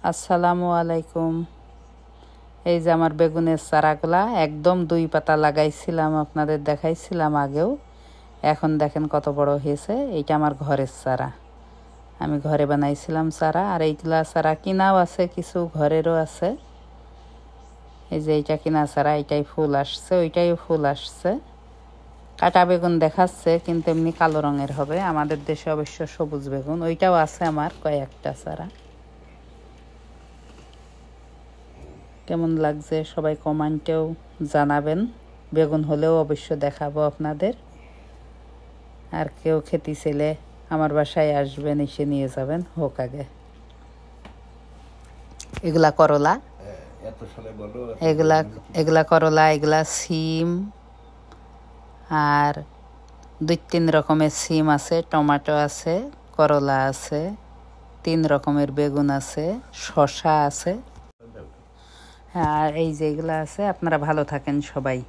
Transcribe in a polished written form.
আসসালামু আলাইকুম। এই যে আমার বেগুনের চারাগুলা একদম 2 পাতা লাগাইছিলাম, আপনাদের দেখাইছিলাম আগেও। এখন দেখেন কত বড় হয়েছে। এইটা আমার ঘরের চারা, আমি ঘরে বানাইছিলাম চারা। আর এইগুলা চারা কিনাও আছে, কিছু ঘরেরও আছে। এই যে এইটা কিনা চারা, এইটাই ফুল আসছে, ওইটাইও ফুল আসছে। কাটা বেগুন দেখাচ্ছে, কিন্তু এমনি কালো রঙের হবে। আমাদের দেশে অবশ্য সবুজ বেগুন। ওইটাও আছে আমার কয়েকটা চারা। কেমন লাগছে সবাই কমেন্টেও জানাবেন। বেগুন হলেও অবশ্য দেখাবো আপনাদের। আর কেউ খেতে চাইলে আমার বাসায় আসবেন, এসে নিয়ে যাবেন, হোক আগে। এগুলা করলা, এগুলা করলা, এগুলা সিম। আর 2-3 রকমের সিম আছে, টমেটো আছে, করলা আছে, 3 রকমের বেগুন আছে, শসা আছে। আর এই যে এগুলা আছে। আপনারা ভালো থাকেন সবাই।